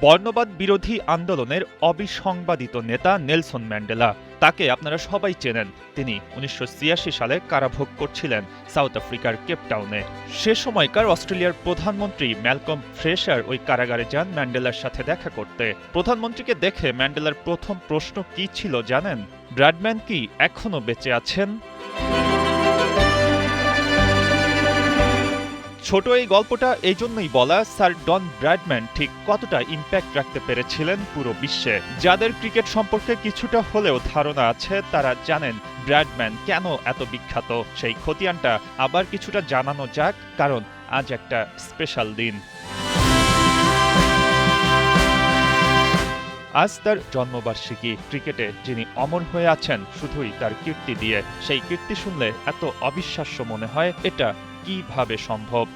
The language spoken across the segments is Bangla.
বর্ণবাদ বিরোধী আন্দোলনের অবিসংবাদিত নেতা নেলসন ম্যান্ডেলা। তাকে আপনারা সবাই চেনেন। তিনি ১৯৮৬ সালে কারাভোগ করছিলেন সাউথ আফ্রিকার কেপটাউনে। সে সময়কার অস্ট্রেলিয়ার প্রধানমন্ত্রী ম্যালকম ফ্রেশার ওই কারাগারে যান ম্যান্ডেলার সাথে দেখা করতে। প্রধানমন্ত্রীকে দেখে ম্যান্ডেলার প্রথম প্রশ্ন কি ছিল জানেন? ব্র্যাডম্যান কি এখনো বেঁচে আছেন? ছোট এই গল্পটা এই জন্যই বলা, স্যার ডন ব্র্যাডম্যান ঠিক কতটা ইম্প্যাক্ট রাখতে পেরেছিলেন পুরো বিশ্বে। যাদের ক্রিকেট সম্পর্কে কিছুটা হলেও ধারণা আছে তারা জানেন ব্র্যাডম্যান কেন এত বিখ্যাত। সেই খতিয়ানটা আবার কিছুটা জানানো যাক, কারণ আজ একটা স্পেশাল দিন। আজ তার জন্মবার্ষিকী। ক্রিকেটে যিনি অমর হয়ে আছেন শুধুই তার কীর্তি দিয়ে। সেই কীর্তি শুনলে এত অবিশ্বাস্য মনে হয়, এটা কিভাবে সম্ভব?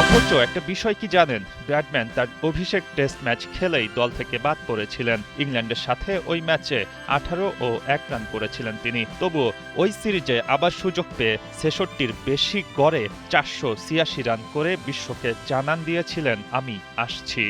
অথচ একটা বিষয় কি জানেন? ব্র্যাডম্যান তার অভিষেক টেস্ট ম্যাচ খেলেই দল থেকে বাদ পড়েছিলেন। ইংল্যান্ডের সাথে ওই ম্যাচে ১৮ ও ১ রান করেছিলেন তিনি। তবুও ওই সিরিজে আবার সুযোগ পেয়ে ৬৬-র বেশি গড়ে ৪৮৬ রান করে বিশ্বকে জানান দিয়েছিলেন, আমি আসছি।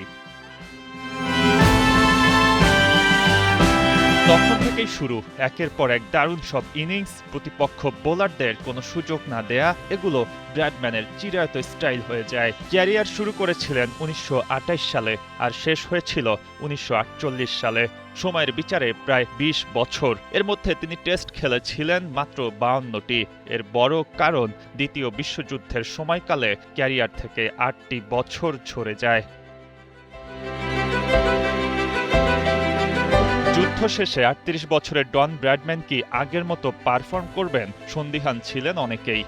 তখন থেকেই শুরু একের পর এক দারুণ সব ইনিংস, প্রতিপক্ষ বোলারদের কোনো সুযোগ না দেয়া। এগুলো ব্র্যাডম্যানের চিরায়ত স্টাইল হয়ে যায়। ক্যারিয়ার শুরু করেছিলেন ১৯২৮ সালে আর শেষ হয়েছিল ১৯৪৮ সালে। সময়ের বিচারে প্রায় ২০ বছর। এর মধ্যে তিনি টেস্ট খেলেছিলেন মাত্র ৫২টি। এর বড় কারণ দ্বিতীয় বিশ্বযুদ্ধের সময়কালে ক্যারিয়ার থেকে ৮টি বছর ঝরে যায়। যুদ্ধ শেষে ৩৮ বছরের ডন ব্র্যাডম্যান কি আগের মতো পারফর্ম করবেন? সন্দিহান ছিলেন অনেকেই।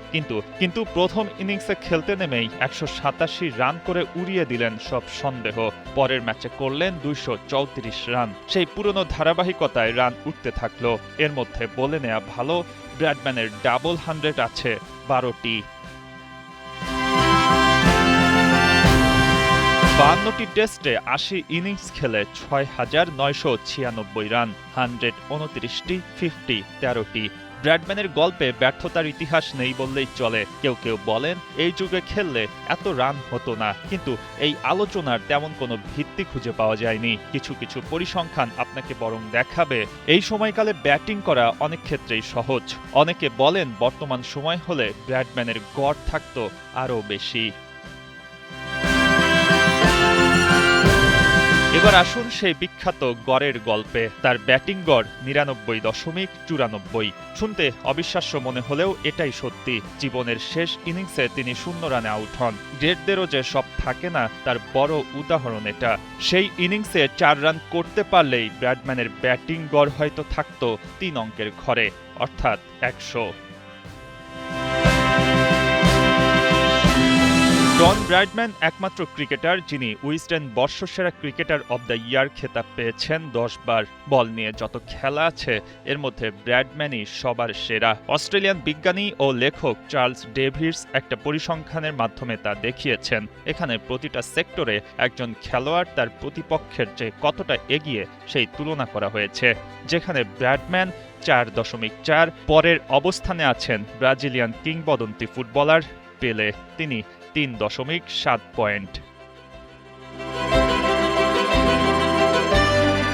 কিন্তু প্রথম ইনিংসে খেলতে নেমেই ১৮৭ রান করে উড়িয়ে দিলেন সব সন্দেহ। পরের ম্যাচে করলেন ২৩৪ রান। সেই পুরনো ধারাবাহিকতায় রান উঠতে থাকলো। এর মধ্যে বলে নেওয়া ভালো, ব্র্যাডম্যানের ডাবল 100 আছে ১২টি। ৫২টি টেস্টে ৮০ ইনিংস খেলে ৬,৯৯৬ রান, ১২৯টি 50, ১৩টি। ব্র্যাডম্যানের গল্পে ব্যর্থতার ইতিহাস নেই বললেই চলে। কেউ বলেন এই যুগে খেললে এত রান হতো না, কিন্তু এই আলোচনার তেমন কোনো ভিত্তি খুঁজে পাওয়া যায়নি। কিছু পরিসংখ্যান আপনাকে বরং দেখাবে এই সময়কালে ব্যাটিং করা অনেক ক্ষেত্রেই সহজ। অনেকে বলেন বর্তমান সময় হলে ব্র্যাডম্যানের গড় থাকতো আরও বেশি। এবার আসুন সেই বিখ্যাত গড়ের গল্পে। তার ব্যাটিং গড় ৯৯.৯৪। শুনতে অবিশ্বাস্য মনে হলেও এটাই সত্যি। জীবনের শেষ ইনিংসে তিনি ০ রানে আউট হন। গ্রেটদেরও যে সব থাকে না, তার বড় উদাহরণ এটা। সেই ইনিংসে ৪ রান করতে পারলেই ব্র্যাডম্যানের ব্যাটিং গড় হয়তো থাকত ৩ অঙ্কের ঘরে, অর্থাৎ ১০০। ডন ব্র্যাডম্যান একমাত্র ক্রিকেটার যিনি উইজডেন বর্ষসেরা ক্রিকেটার অব দ্য ইয়ার খেতাব পেয়েছেন ১০ বার। বল নিয়ে যত খেলা আছে এর মধ্যে ব্র্যাডম্যানই সবার সেরা। অস্ট্রেলিয়ান বিজ্ঞানী ও লেখক চার্লস ডেভিস একটা পরিসংখ্যানের মাধ্যমে তা দেখিয়েছেন। এখানে প্রতিটা সেক্টরে একজন খেলোয়াড় তার প্রতিপক্ষের চেয়ে কতটা এগিয়ে সেই তুলনা করা হয়েছে। যেখানে ব্র্যাডম্যান ৪.৪, পরের অবস্থানে আছেন ব্রাজিলিয়ান কিংবদন্তি ফুটবলার পেলে, তিনি ৩.৭ পয়েন্ট।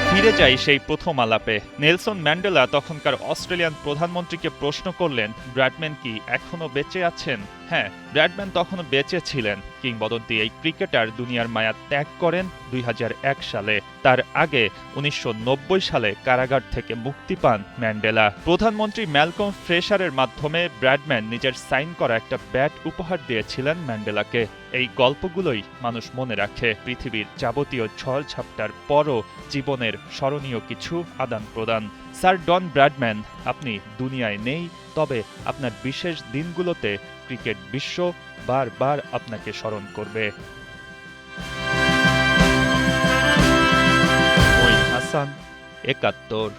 ফিরে যাই সেই প্রথম আলাপে। নেলসন ম্যান্ডেলা তখনকার অস্ট্রেলিয়ান প্রধানমন্ত্রীকে প্রশ্ন করলেন, ব্র্যাডম্যান কি এখনো বেঁচে আছেন? হ্যাঁ, ব্র্যাডম্যান তখনও বেঁচে ছিলেন। কিংবদন্তি এই ক্রিকেটার দুনিয়ার মায়া ত্যাগ করেন ২০০১ সালে। তার আগে ১৯৯০ সালে কারাগার থেকে মুক্তি পান ম্যান্ডেলা। প্রধানমন্ত্রী ম্যালকম ফ্রেশারের মাধ্যমে ব্র্যাডম্যান নিজের সাইন করা একটা ব্যাট উপহার দিয়েছিলেন ম্যান্ডেলাকে। এই গল্পগুলোই মানুষ মনে রাখে। পৃথিবীর যাবতীয় ঝড়-ঝাপটার পরও জীবনের স্মরণীয় কিছু আদান প্রদান। স্যার ডন ব্র্যাডম্যান, আপনি দুনিয়ায় নেই, তবে আপনার বিশেষ দিনগুলোতে ক্রিকেট বিশ্ব বারবার আপনাকে স্মরণ করবে। মঈন হাসান, ৭১।